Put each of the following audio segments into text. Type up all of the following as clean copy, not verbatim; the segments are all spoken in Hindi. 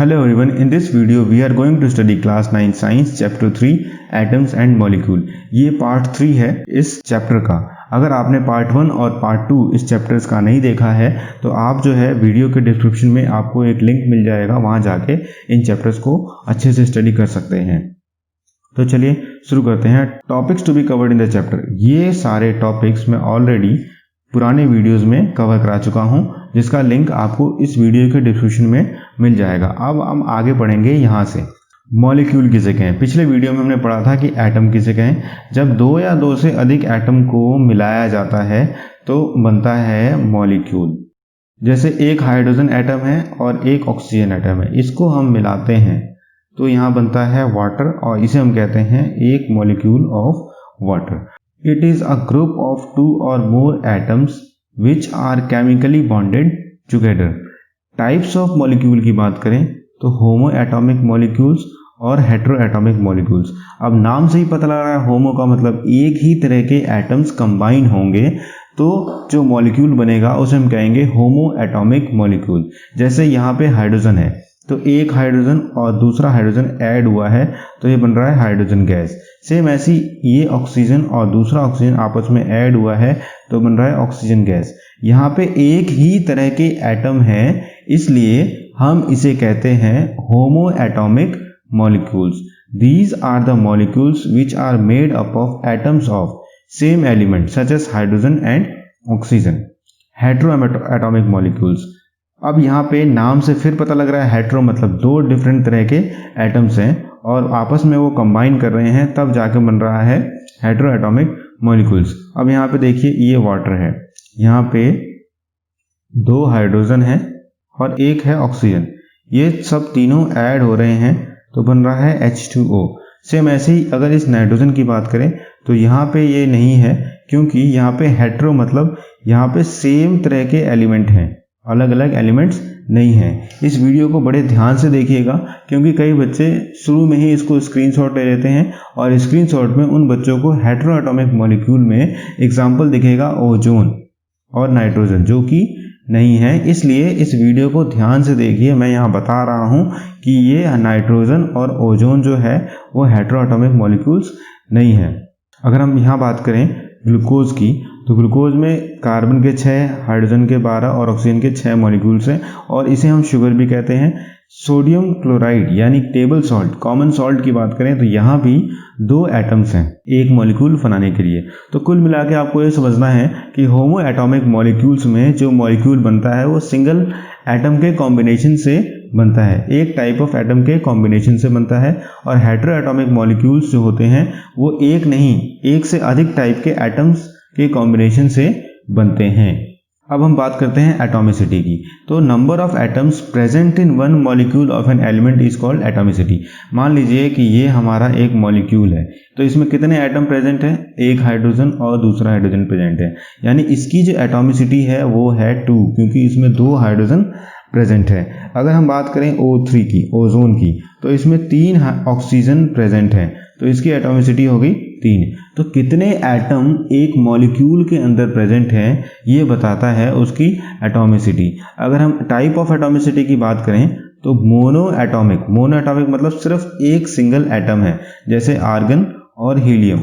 Hello everyone, in this video we are going to study class 9 science chapter 3 atoms and molecule। ये पार्ट 3 है इस चैप्टर का। अगर आपने पार्ट 1 और पार्ट 2 इस चैप्टर्स का नहीं देखा है तो आप जो है वीडियो के डिस्क्रिप्शन में आपको एक लिंक मिल जाएगा, वहां जाके इन चैप्टर्स को अच्छे से स्टडी कर सकते हैं। तो चलिए शुरू करते हैं। Topics to be covered in the chapter. ये सारे टॉपिक्स मैं ऑलरेडी पुराने वीडियोस में कवर करा चुका हूं, जिसका लिंक आपको इस वीडियो के डिस्क्रिप्शन में मिल जाएगा। अब हम आगे बढ़ेंगे यहाँ से। मॉलिक्यूल किसे कहें? पिछले वीडियो में हमने पढ़ा था कि एटम किसे कहें। जब दो या दो से अधिक एटम को मिलाया जाता है तो बनता है मॉलिक्यूल। जैसे एक हाइड्रोजन एटम है और एक ऑक्सीजन एटम है, इसको हम मिलाते हैं तो यहाँ बनता है वाटर, और इसे हम कहते हैं एक molecule of water. It is a group of two or more atoms which are chemically bonded together। Types of molecule की बात करें तो homoatomic molecules और heteroatomic molecules। अब नाम से ही पता लग रहा है, होमो का मतलब एक ही तरह के एटम्स कंबाइन होंगे तो जो मॉलिक्यूल बनेगा उसे हम कहेंगे होमोएटॉमिक मॉलिक्यूल। जैसे यहाँ पे हाइड्रोजन है तो एक हाइड्रोजन और दूसरा हाइड्रोजन ऐड हुआ है तो ये बन रहा है हाइड्रोजन गैस। सेम ऐसी ये ऑक्सीजन और दूसरा ऑक्सीजन आपस में ऐड हुआ है तो बन रहा है ऑक्सीजन गैस। यहाँ पे एक ही तरह के एटम हैं, इसलिए हम इसे कहते हैं homoatomic molecules. These are the molecules which are made up of atoms of same element such as hydrogen and oxygen. Heteroatomic molecules. अब यहाँ पे नाम से फिर पता लग रहा है, हेटेरो मतलब दो डिफरेंट तरह के एटम्स हैं और आपस में वो कंबाइन कर रहे हैं, तब जाके बन रहा है हेटेरोएटॉमिक मॉलिक्यूल्स। अब यहाँ पे देखिए ये वाटर है, यहाँ पे दो हाइड्रोजन है और एक है ऑक्सीजन, ये सब तीनों ऐड हो रहे हैं तो बन रहा है H2O। सेम ऐसे ही अगर इस नाइट्रोजन की बात करें तो यहाँ पे ये नहीं है, क्योंकि यहाँ पे हेटेरो मतलब यहाँ पे सेम तरह के एलिमेंट हैं, अलग अलग एलिमेंट्स नहीं हैं। इस वीडियो को बड़े ध्यान से देखिएगा, क्योंकि कई बच्चे शुरू में ही इसको स्क्रीनशॉट ले लेते हैं और स्क्रीनशॉट में उन बच्चों को हेटेरोएटॉमिक मॉलिक्यूल में एग्जांपल दिखेगा ओजोन और नाइट्रोजन, जो कि नहीं है। इसलिए इस वीडियो को ध्यान से देखिए। मैं यहाँ बता रहा हूँ कि ये नाइट्रोजन और ओजोन जो है वो हेटेरोएटॉमिक मॉलिक्यूल्स नहीं है। अगर हम यहाँ बात करें ग्लूकोज की तो ग्लूकोज में कार्बन के 6, हाइड्रोजन के 12 और ऑक्सीजन के 6 मॉलिक्यूल्स हैं और इसे हम शुगर भी कहते हैं। सोडियम क्लोराइड यानी टेबल सॉल्ट, कॉमन सॉल्ट की बात करें तो यहाँ भी दो एटम्स हैं एक मॉलिक्यूल बनाने के लिए। तो कुल मिला के आपको ये समझना है कि होमोएटॉमिक मॉलिक्यूल्स में जो मॉलिक्यूल बनता है वो सिंगल एटम के कॉम्बिनेशन से बनता है, एक टाइप ऑफ एटम के कॉम्बिनेशन से बनता है। और हेटेरोएटॉमिक मॉलिक्यूल्स जो होते हैं वो एक नहीं, एक से अधिक टाइप के एटम्स के कॉम्बिनेशन से बनते हैं। अब हम बात करते हैं एटॉमिसिटी की। तो number of atoms present in one molecule of an element is called atomicity. मान लीजिए कि ये हमारा एक मॉलिक्यूल है तो इसमें कितने एटम प्रेजेंट है? एक हाइड्रोजन और दूसरा हाइड्रोजन प्रेजेंट है, यानी इसकी जो एटॉमिसिटी है वो है 2, क्योंकि इसमें दो हाइड्रोजन प्रेजेंट है। अगर हम बात करें O3 की, ओजोन की, तो इसमें 3 ऑक्सीजन प्रेजेंट है तो इसकी एटॉमिसिटी हो गई 3। तो कितने एटम एक मॉलिक्यूल के अंदर प्रेजेंट हैं ये बताता है उसकी एटॉमिसिटी। अगर हम टाइप ऑफ एटॉमिसिटी की बात करें तो मोनोएटॉमिक, मोनोएटॉमिक मतलब सिर्फ एक सिंगल एटम है, जैसे आर्गन और हीलियम।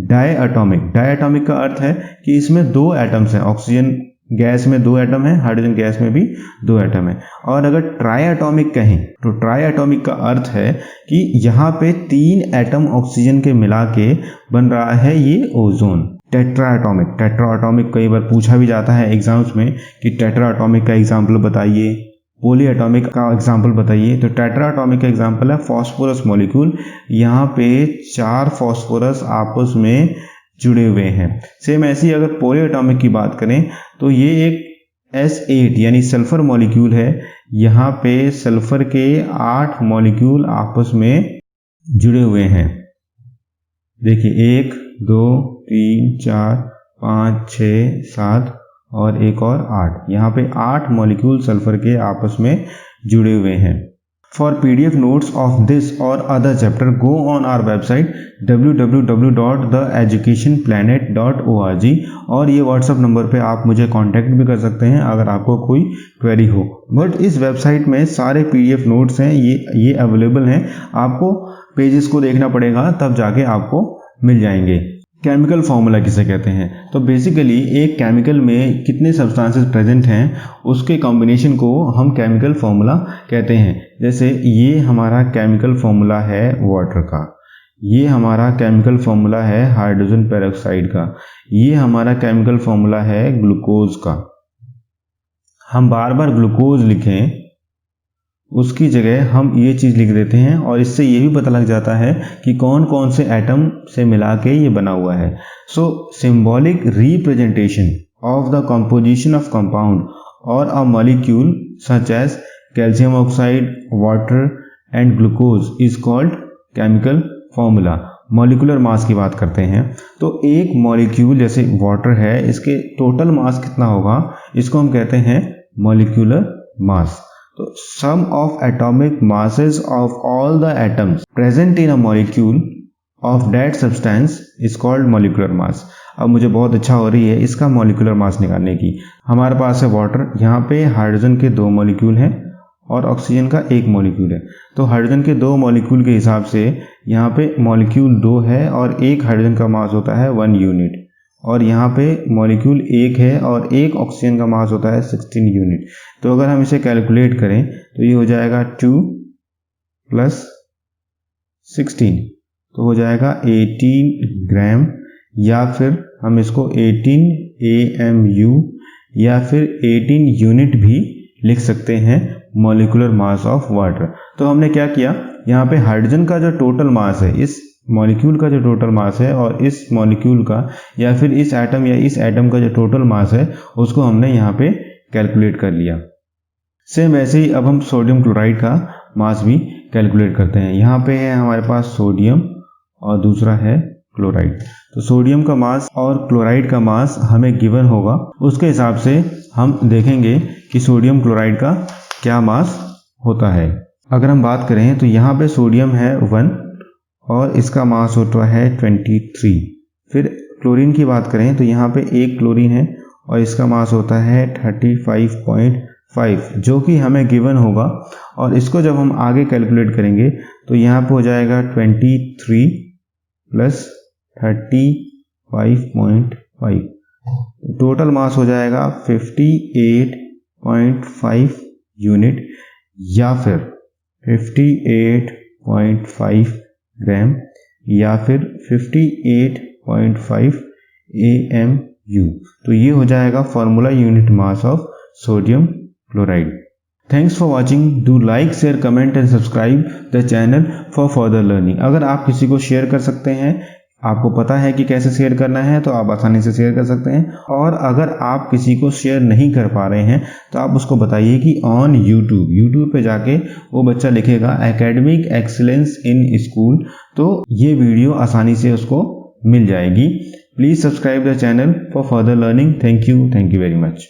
डायएटॉमिक, डायएटॉमिक का अर्थ है कि इसमें दो एटम्स हैं, ऑक्सीजन गैस में 2 एटम है, हाइड्रोजन गैस में भी 2 एटम है। और अगर ट्राइएटॉमिक कहें तो ट्राइएटॉमिक का अर्थ है कि यहाँ पे 3 एटम ऑक्सीजन के मिला के बन रहा है ये ओजोन। टेट्राएटॉमिक, टेट्राएटॉमिक कई बार पूछा भी जाता है एग्जाम्स में कि टेट्राएटॉमिक का एग्जाम्पल बताइए, पॉलीएटॉमिक का एग्जाम्पल बताइए। तो टेट्राएटॉमिक का एग्जाम्पल है फास्फोरस मॉलिक्यूल। यहाँ पे 4 फास्फोरस आपस में जुड़े हुए हैं। सेम ऐसी अगर पॉलीएटॉमिक की बात करें तो ये एक S8 यानी सल्फर मॉलिक्यूल है, यहाँ पे सल्फर के 8 मॉलिक्यूल आपस में जुड़े हुए हैं। देखिए 1 2 3 4 5 6 7 और एक और 8, यहाँ पे 8 मॉलिक्यूल सल्फर के आपस में जुड़े हुए हैं। For PDF notes of this or other chapter, go on our website www.theeducationplanet.org और ये WhatsApp नंबर पे आप मुझे कांटेक्ट भी कर सकते हैं अगर आपको कोई क्वेरी हो। बट इस वेबसाइट में सारे PDF नोट्स हैं, ये अवेलेबल हैं। आपको पेजेस को देखना पड़ेगा तब जाके आपको मिल जाएंगे। केमिकल फार्मूला किसे कहते हैं? तो बेसिकली एक केमिकल में कितने सब्सटेंसेस प्रेजेंट हैं उसके कॉम्बिनेशन को हम केमिकल फार्मूला कहते हैं। जैसे ये हमारा केमिकल फार्मूला है वाटर का, ये हमारा केमिकल फार्मूला है हाइड्रोजन पेरोक्साइड का, ये हमारा केमिकल फार्मूला है ग्लूकोज का। हम बार बार ग्लूकोज लिखें उसकी जगह हम ये चीज़ लिख देते हैं और इससे ये भी पता लग जाता है कि कौन कौन से एटम से मिला के ये बना हुआ है। So symbolic representation of the composition of compound और a molecule such as calcium oxide, water and glucose is called chemical formula. Molecular mass की बात करते हैं तो एक मॉलिक्यूल जैसे वाटर है, इसके टोटल मास कितना होगा, इसको हम कहते हैं मॉलिक्यूलर मास। तो sum of atomic masses of all the atoms present in a molecule of that substance is called molecular mass। अब मुझे बहुत अच्छा हो रही है इसका मॉलिक्यूलर मास निकालने की। हमारे पास है वाटर, यहाँ पे हाइड्रोजन के 2 मॉलिक्यूल हैं और ऑक्सीजन का 1 मॉलिक्यूल है। तो हाइड्रोजन के 2 मॉलिक्यूल के हिसाब से यहाँ पे मॉलिक्यूल 2 है और एक हाइड्रोजन का मास होता है 1 यूनिट, और यहाँ पे मॉलिक्यूल 1 है और एक ऑक्सीजन का मास होता है 16 यूनिट। तो अगर हम इसे कैलकुलेट करें तो ये हो जाएगा 2 + 16 तो हो जाएगा 18 ग्राम, या फिर हम इसको 18 AMU या फिर 18 यूनिट भी लिख सकते हैं मॉलिक्यूलर मास ऑफ वाटर। तो हमने क्या किया, यहाँ पे हाइड्रोजन का जो टोटल मास है, इस मॉलिक्यूल का जो टोटल मास है और इस मॉलिक्यूल का या फिर इस एटम या इस एटम का जो टोटल मास है उसको हमने यहाँ पे कैलकुलेट कर लिया। सेम वैसे ही अब हम सोडियम क्लोराइड का मास भी कैलकुलेट करते हैं। यहाँ पे है हमारे पास सोडियम और दूसरा है क्लोराइड। तो सोडियम का मास और क्लोराइड का मास हमें गिवन होगा, उसके हिसाब से हम देखेंगे कि सोडियम क्लोराइड का क्या मास होता है। अगर हम बात करें तो यहाँ पे सोडियम है 1 और इसका मास होता है 23। फिर क्लोरीन की बात करें तो यहाँ पे एक क्लोरीन है और इसका मास होता है 35.5 जो कि हमें गिवन होगा, और इसको जब हम आगे कैलकुलेट करेंगे तो यहाँ पे हो जाएगा 23 + 35.5, टोटल मास हो जाएगा 58.5 यूनिट या फिर 58.5 ग्राम या फिर 58.5 AMU। तो ये हो जाएगा formula unit mass of sodium chloride. Thanks for watching. Do like, share, comment and subscribe the channel for further learning. अगर आप किसी को शेयर कर सकते हैं, आपको पता है कि कैसे शेयर करना है, तो आप आसानी से शेयर कर सकते हैं। और अगर आप किसी को शेयर नहीं कर पा रहे हैं तो आप उसको बताइए कि ऑन यूट्यूब पे जाके वो बच्चा लिखेगा एकेडमिक एक्सीलेंस इन स्कूल, तो ये वीडियो आसानी से उसको मिल जाएगी। Please subscribe the channel for further learning. Thank you very much.